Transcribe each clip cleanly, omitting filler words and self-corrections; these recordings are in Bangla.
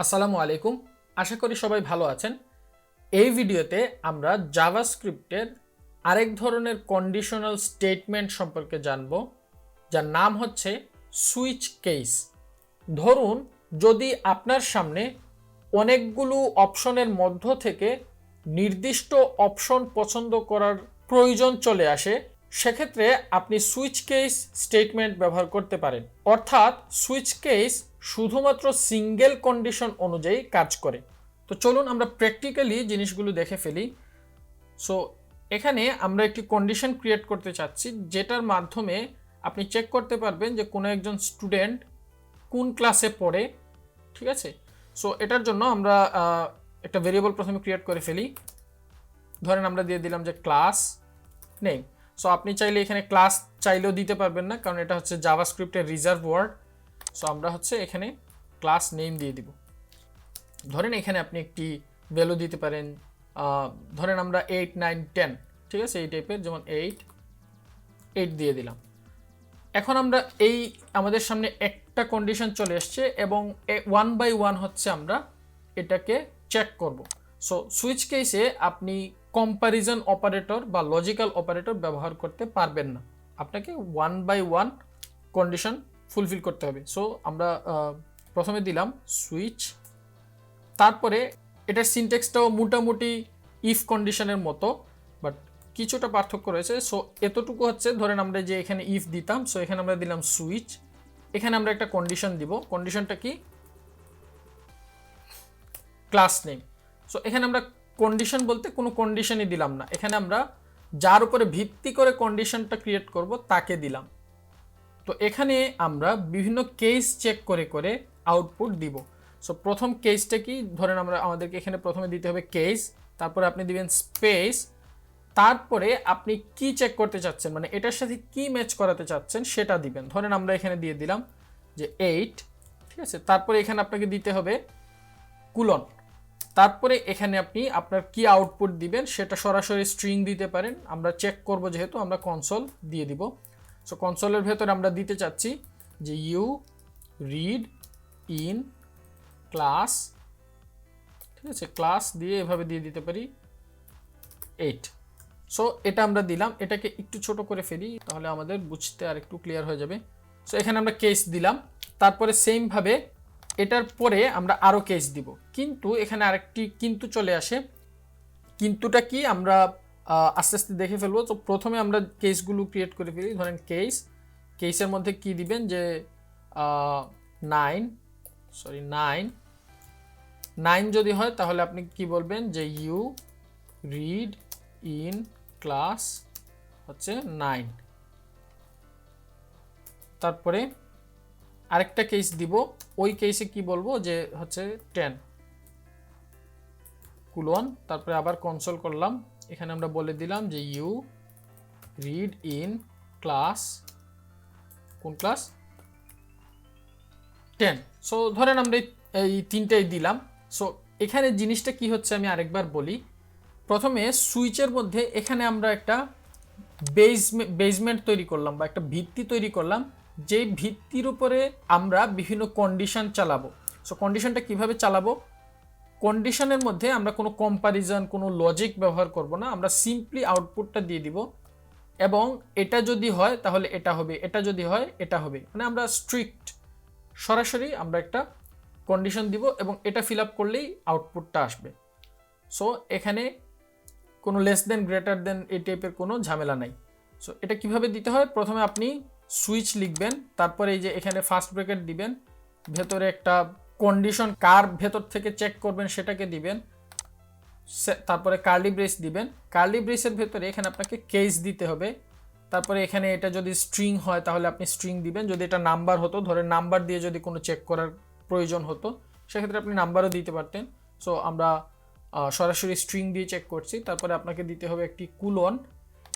আসসালামু আলাইকুম, আশা করি সবাই ভালো আছেন। এই ভিডিওতে আমরা জাভাস্ক্রিপ্টের আরেক ধরনের কন্ডিশনাল স্টেটমেন্ট সম্পর্কে জানব, যার নাম হচ্ছে সুইচ কেস। ধরুন, যদি আপনার সামনে অনেকগুলো অপশনের মধ্য থেকে নির্দিষ্ট অপশন পছন্দ করার প্রয়োজন চলে আসে, সেক্ষেত্রে আপনি সুইচ কেস স্টেটমেন্ট ব্যবহার করতে পারেন। অর্থাৎ সুইচ কেস শুধুমাত্র সিঙ্গেল কন্ডিশন অনুযায়ী কাজ করে। তো চলুন আমরা প্র্যাকটিক্যালি জিনিসগুলো দেখে ফেলি। সো এখানে আমরা একটি কন্ডিশন ক্রিয়েট করতে চাচ্ছি, যেটার মাধ্যমে আপনি চেক করতে পারবেন যে কোনো একজন স্টুডেন্ট কোন ক্লাসে পড়ে। ঠিক আছে, সো এটার জন্য আমরা একটা ভেরিয়েবল প্রথমে ক্রিয়েট করে ফেলি। ধরেন আমরা দিয়ে দিলাম যে ক্লাস নেম। সো আপনি চাইলে এখানে ক্লাস চাইলেও দিতে পারবেন না, কারণ এটা হচ্ছে জাভাস্ক্রিপ্টের রিজার্ভ ওয়ার্ড। সো আমরা হচ্ছে এখানে ক্লাস নেম দিয়ে দিব। ধরেন এখানে আপনি একটি ভ্যালু দিতে পারেন, ধরেন আমরা 8, 9, 10, ঠিক আছে, এই টাইপের, যেমন 8 দিয়ে দিলাম। এখন আমরা আমাদের সামনে একটা কন্ডিশন চলে এসছে এবং 1 বাই 1 হচ্ছে আমরা এটাকে চেক করব। সো সুইচ কেসে আপনি কম্প্যারিজন অপারেটর বা লজিক্যাল অপারেটর ব্যবহার করতে পারবেন না, আপনাকে 1 বাই 1 কন্ডিশন ফুলফিল করতে হবে। সো আমরা প্রথমে দিলাম সুইচ, তারপরে এটার সিনট্যাক্সটাও মোটামুটি ইফ কন্ডিশনের মতো, বাট কিছুটা পার্থক্য রয়েছে। সো এতটুকু হচ্ছে, ধরেন আমরা যে এখানে ইফ দিতাম, সো এখানে আমরা দিলাম সুইচ, এখানে আমরা একটা কন্ডিশন দিব। কন্ডিশনটা কি? Class name. সো এখানে আমরা কন্ডিশন বলতে কোনো কন্ডিশনই দিলাম না, এখানে আমরা যার উপরে ভিত্তি করে কন্ডিশনটা ক্রিয়েট করব তাকে দিলাম। তো এখানে আমরা বিভিন্ন কেস চেক করে করে আউটপুট দিব। সো প্রথম কেসটা কি? ধরেন আমাদেরকে এখানে প্রথমে দিতে হবে কেস, তারপরে আপনি দিবেন স্পেস, তারপরে আপনি কি চেক করতে চাচ্ছেন, মানে এটার সাথে কি ম্যাচ করাতে চাচ্ছেন সেটা দিবেন। ধরেন আমরা এখানে দিয়ে দিলাম যে 8, ঠিক আছে, তারপরে এখানে আপনাকে দিতে হবে কুলন, তারপরে এখানে আপনি আপনার কি আউটপুট দিবেন সেটা সরাসরি স্ট্রিং দিতে পারেন। আমরা চেক করব যেহেতু, আমরা কনসোল দিয়ে দিব। সো কনসোলের ভেতরে আমরা দিতে চাচ্ছি যে ইউ রিড ইন ক্লাস, ঠিক আছে, ক্লাস দিয়ে এভাবে দিয়ে দিতে পারি 8। সো এটা আমরা দিলাম। এটাকে একটু ছোট করে ফেলি, তাহলে আমাদের বুঝতে আর একটু ক্লিয়ার হয়ে যাবে। সো এখানে আমরা কেস দিলাম, তারপরে সেমভাবে এটার পরে আমরা আরও কেস দিব, কিন্তু এখানে আরেকটি কিন্তু চলে আসে। কিন্তুটা কি আমরা আস্তে আস্তে দেখে ফেলবো। তো প্রথমে আমরা কেসগুলো ক্রিয়েট করে ফেলি। ধরেন কেসের মধ্যে কি দিবেন যে 9 যদি হয় তাহলে আপনি কি বলবেন যে ইউ রিড ইন ক্লাস হচ্ছে 9। তারপরে আরেকটা কেস দিব, ওই কেসে কি বলবো যে হচ্ছে 10 কুলন, তারপরে আবার কনসোল করলাম, এখানে আমরা বলে দিলাম যে ইউ রিড ইন ক্লাস, কোন ক্লাস? 10। সো ধরেন আমরা এই তিনটাই দিলাম। সো এখানে জিনিসটা কি হচ্ছে আমি আরেকবার বলি। প্রথমে সুইচের মধ্যে এখানে আমরা একটা বেসমেন্ট তৈরি করলাম বা একটা ভিত্তি তৈরি করলাম, যেই ভিত্তির উপরে আমরা বিভিন্ন কন্ডিশন চালাবো। সো কন্ডিশনটা কিভাবে চালাবো? কন্ডিশনের মধ্যে আমরা কোনো কম্প্যারিজন, কোনো লজিক ব্যবহার করব না, আমরা সিম্পলি আউটপুটটা দিয়ে দিব এবং এটা যদি হয় তাহলে এটা হবে, এটা যদি হয় এটা হবে, মানে আমরা স্ট্রিক্ট সরাসরি আমরা একটা কন্ডিশন দিব এবং এটা ফিল আপ করলেই আউটপুটটা আসবে। সো এখানে কোনো লেস দেন গ্রেটার দেন এই টাইপের কোনো ঝামেলা নাই। সো এটা কিভাবে দিতে হয়? প্রথমে আপনি সুইচ লিখবেন, তারপরে এই যে এখানে ফার্স্ট ব্র্যাকেট দিবেন, ভেতরে একটা কন্ডিশন কার ভেতর থেকে চেক করবেন সেটাকে দিবেন, তারপরে কার্লি ব্রেস দিবেন। কার্লি ব্রেসের ভেতরে এখানে আপনাকে কেস দিতে হবে। তারপরে এখানে এটা যদি স্ট্রিং হয় তাহলে আপনি স্ট্রিং দিবেন, যদি এটা নাম্বার হতো, ধরেন নাম্বার দিয়ে যদি কোনো চেক করার প্রয়োজন হতো সেক্ষেত্রে আপনি নাম্বারও দিতে পারতেন। সো আমরা সরাসরি স্ট্রিং দিয়ে চেক করছি। তারপরে আপনাকে দিতে হবে একটি কুলন,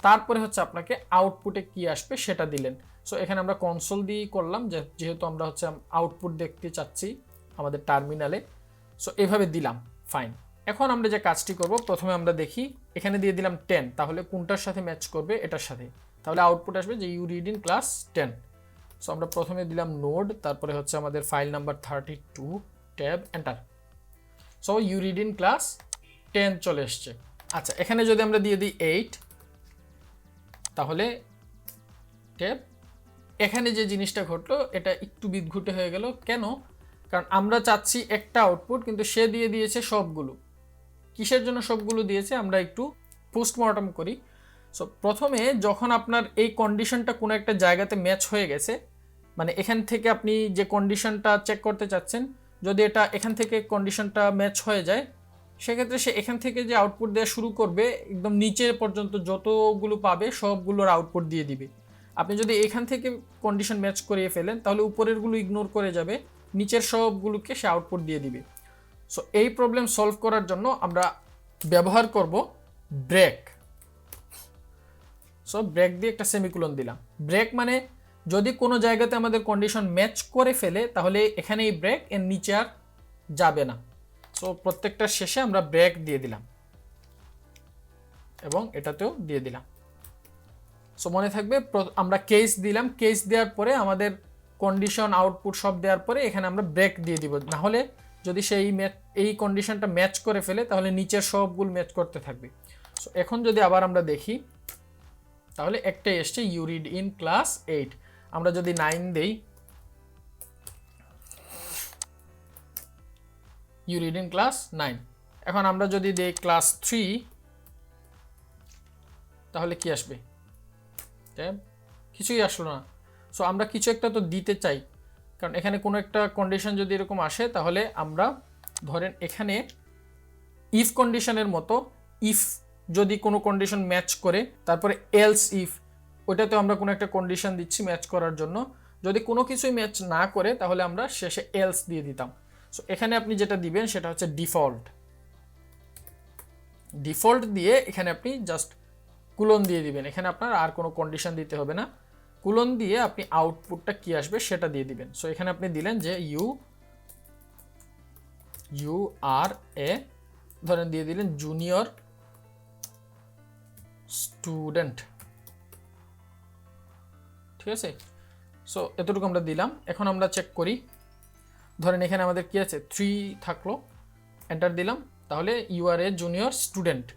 তারপরে হচ্ছে আপনাকে আউটপুটে কি আসবে সেটা দিলেন। সো এখানে আমরা কনসোল দিয়েই করলাম, যেহেতু আমরা হচ্ছে আউটপুট দেখতে চাচ্ছি আমাদের টার্মিনালে। সো এভাবে দিলাম, ফাইন। এখন আমরা যে কাজটি করব, প্রথমে আমরা দেখি, এখানে দিয়ে দিলাম 10, তাহলে কোনটার সাথে ম্যাচ করবে? এটার সাথে, তাহলে আউটপুট আসবে যে you read in class 10। So আমরা প্রথমে দিলাম নোড, তারপরে হচ্ছে আমাদের file number 32, tab, enter. So you read in class 10 চলে এসছে। আচ্ছা, এখানে যদি আমরা দিয়ে দিই 8, তাহলে ট্যাব এখানে যে জিনিসটা ঘটলো এটা একটু বিদঘুটে হয়ে গেল। কেন? কারণ আমরা চাচ্ছি একটা আউটপুট, কিন্তু সে দিয়ে দিয়েছে সবগুলো। কিসের জন্য সবগুলো দিয়েছে আমরা একটু পোস্টমর্টম করি। সো প্রথমে যখন আপনার এই কন্ডিশনটা কোনো একটা জায়গাতে ম্যাচ হয়ে গেছে, মানে এখান থেকে আপনি যে কন্ডিশনটা চেক করতে চাচ্ছেন, যদি এটা এখান থেকে কন্ডিশনটা ম্যাচ হয়ে যায়, সেক্ষেত্রে সে এখান থেকে যে আউটপুট দেওয়া শুরু করবে একদম নিচের পর্যন্ত যতগুলো পাবে সবগুলোর আউটপুট দিয়ে দিবে। আপনি যদি এখান থেকে কন্ডিশন ম্যাচ করিয়ে ফেলেন তাহলে উপরেরগুলো ইগনোর করে যাবে, নিচের সবগুলোকে সে আউটপুট দিয়ে দিবে। সো এই প্রবলেম সলভ করার জন্য আমরা ব্যবহার করব ব্রেক। সো ব্রেক দিয়ে একটা সেমিকোলন দিলাম। ব্রেক মানে যদি কোনো জায়গাতে আমাদের কন্ডিশন ম্যাচ করে ফেলে তাহলে এখানে এই ব্রেক এর নিচে আর যাবে না। সো প্রত্যেকটার শেষে আমরা ব্রেক দিয়ে দিলাম এবং এটাতেও দিয়ে দিলাম। সো মনে থাকবে আমরা কেস দিলাম, কেস দেওয়ার পরে আমাদের কন্ডিশন আউটপুট সব দেওয়ার পরে এখানে আমরা ব্রেক দিয়ে দিব। না হলে যদি সেই এই কন্ডিশনটা ম্যাচ করে ফেলে তাহলে নিচের সবগুলো ম্যাচ করতে থাকবে। সো এখন যদি আবার আমরা দেখি তাহলে একটাই এসছে ইউ রিড ইন ক্লাস 8। আমরা যদি 9 দেই, ইউ রিড ইন ক্লাস 9। এখন আমরা যদি দেই ক্লাস 3 তাহলে কি আসবে? ট্যাব কিছুই আসলো না। সো আমরা কিছু একটা তো দিতে চাই, কারণ এখানে কোনো একটা কন্ডিশন যদি এরকম আসে তাহলে আমরা ধরেন এখানে ইফ কন্ডিশনের মতো ইফ যদি কোনো কন্ডিশন ম্যাচ করে তারপরে এলস ইফ, ওইটাতেও আমরা কোনো একটা কন্ডিশন দিচ্ছি ম্যাচ করার জন্য। যদি কোনো কিছুই ম্যাচ না করে তাহলে আমরা শেষে এলস দিয়ে দিতাম। সো এখানে আপনি যেটা দিবেন সেটা হচ্ছে ডিফল্ট। ডিফল্ট দিয়ে এখানে আপনি জাস্ট কুলন দিয়ে দিবেন। এখানে আপনার আর কোনো কন্ডিশন দিতে হবে না। কুলন দিয়ে আপনি আউটপুটটা কি আসবে সেটা দিয়ে দিবেন। সো এখানে আপনি দিলেন যে ইউ আর এ, ধরেন দিয়ে দিলেন জুনিয়র স্টুডেন্ট, ঠিক আছে। সো এতটুকু আমরা দিলাম। এখন আমরা চেক করি, ধরেন এখানে আমাদের কি আছে 3 থাকলো, এন্টার দিলাম, তাহলে you are a junior student.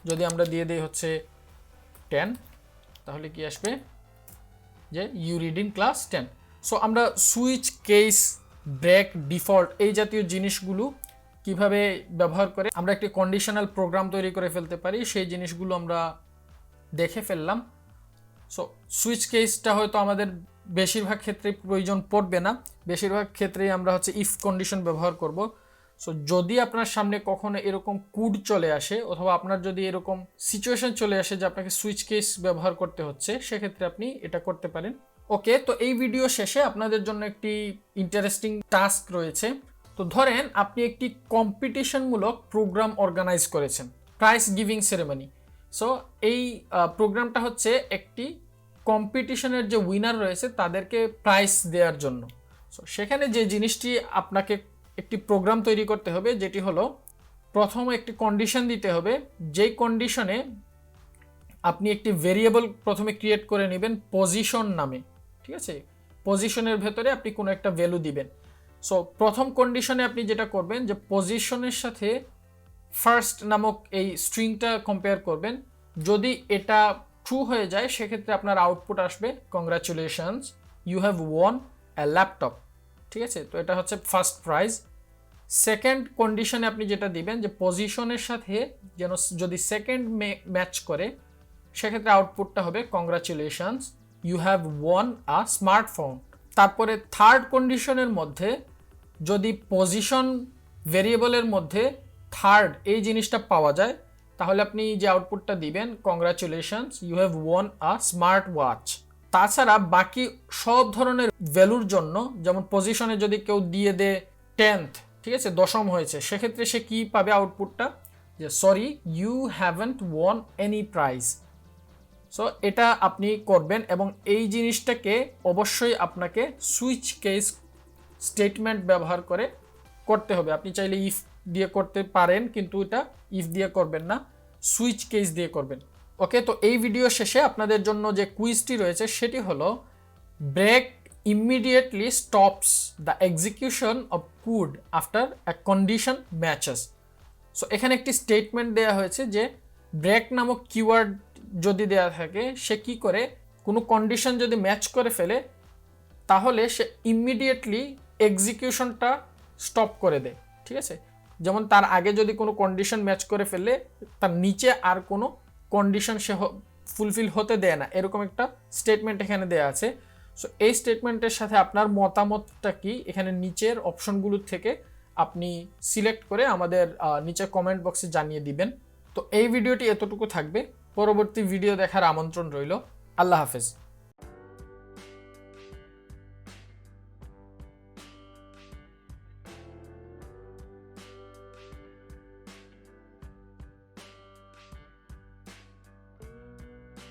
যদি আমরা দিয়ে দিই হচ্ছে 10 তাহলে কি আসবে যে you read in class 10। So আমরা সুইচ, কেস, ব্রেক, ডিফল্ট এই জাতীয় জিনিসগুলো কিভাবে ব্যবহার করে আমরা একটি কন্ডিশনাল প্রোগ্রাম তৈরি করে ফেলতে পারি সেই জিনিসগুলো আমরা দেখে ফেললাম। সো সুইচ কেসটা হয়তো আমাদের বেশিরভাগ ক্ষেত্রে প্রয়োজন পড়বে না, বেশিরভাগ ক্ষেত্রেই আমরা হচ্ছে ইফ কন্ডিশন ব্যবহার করব। সো যদি আপনার সামনে কখনো এরকম কোড চলে আসে অথবা আপনার যদি এরকম সিচুয়েশন চলে আসে যে আপনাকে সুইচ কেস ব্যবহার করতে হচ্ছে, সেক্ষেত্রে আপনি এটা করতে পারেন। ওকে, তো এই ভিডিও শেষে আপনাদের জন্য একটি ইন্টারেস্টিং টাস্ক রয়েছে। তো ধরেন আপনি একটি কম্পিটিশনমূলক প্রোগ্রাম অর্গানাইজ করেছেন, প্রাইজ গিভিং সেরেমনি। সো এই প্রোগ্রামটা হচ্ছে একটি কম্পিটিশনের যে উইনার রয়েছে তাদেরকে প্রাইজ দেওয়ার জন্য। সো সেখানে যে জিনিসটি আপনাকে একটি প্রোগ্রাম তৈরি করতে হবে, যেটি হলো প্রথমে একটি কন্ডিশন দিতে হবে, যেই কন্ডিশনে আপনি একটি ভেরিয়েবল প্রথমে ক্রিয়েট করে নেবেন পজিশন নামে, ঠিক আছে। পজিশনের ভেতরে আপনি কোনো একটা ভ্যালু দিবেন। সো প্রথম কন্ডিশনে আপনি যেটা করবেন যে পজিশনের সাথে ফার্স্ট নামক এই স্ট্রিংটা কম্পেয়ার করবেন। যদি এটা ট্রু হয়ে যায় সেক্ষেত্রে আপনার আউটপুট আসবে congratulations, you have won a laptop, ঠিক আছে। তো এটা হচ্ছে ফার্স্ট প্রাইজ। সেকেন্ড কন্ডিশনে আপনি যেটা দিবেন যে পজিশনের সাথে যেন যদি সেকেন্ড ম্যাচ করে সেক্ষেত্রে আউটপুটটা হবে congratulations, you have won a smartphone. তারপরে থার্ড কন্ডিশনের মধ্যে যদি পজিশন ভেরিয়েবলের মধ্যে থার্ড এই জিনিসটা পাওয়া যায় তাহলে আপনি যে আউটপুটটা দিবেন congratulations, you have won a smart watch. তাছাড়া বাকি সব ধরনের ভ্যালুর জন্য, যেমন পজিশনে যদি কেউ দিয়ে দেয় 10th, ঠিক আছে, দশম হয়েছে, সেক্ষেত্রে সে কি পাবে আউটপুটটা যে sorry you haven't won any prize. So এটা আপনি করবেন এবং এই জিনিসটাকে অবশ্যই আপনাকে সুইচ কেস স্টেটমেন্ট ব্যবহার করে করতে হবে। আপনি চাইলে ইফ দিয়ে করতে পারেন, কিন্তু এটা ইফ দিয়ে করবেন না, সুইচ কেস দিয়ে করবেন। ওকে, তো এই ভিডিও শেষে আপনাদের জন্য যে কুইজটি রয়েছে সেটি হলো break immediately stops the execution of code after a condition matches. So এখানে একটি স্টেটমেন্ট দেওয়া হয়েছে যে ব্রেক নামক কিওয়ার্ড যদি দেওয়া থাকে সে কি করে কোনো কন্ডিশন যদি ম্যাচ করে ফেলে তাহলে সে ইমিডিয়েটলি এক্সিকিউশনটা স্টপ করে দেয়, ঠিক আছে। যেমন তার আগে যদি কোনো কন্ডিশন ম্যাচ করে ফেলে তার নিচে আর কোনো কন্ডিশন সে ফুলফিল হতে দেয় না, এরকম একটা স্টেটমেন্ট এখানে দেওয়া আছে। সো এই স্টেটমেন্টের সাথে আপনার মতামতটা কি এখানে নিচের অপশনগুলোর থেকে আপনি সিলেক্ট করে আমাদের নিচে কমেন্ট বক্সে জানিয়ে দিবেন। তো এই ভিডিওটি এতটুকু থাকবে, পরবর্তী ভিডিও দেখার আমন্ত্রণ রইল। আল্লাহ হাফেজ।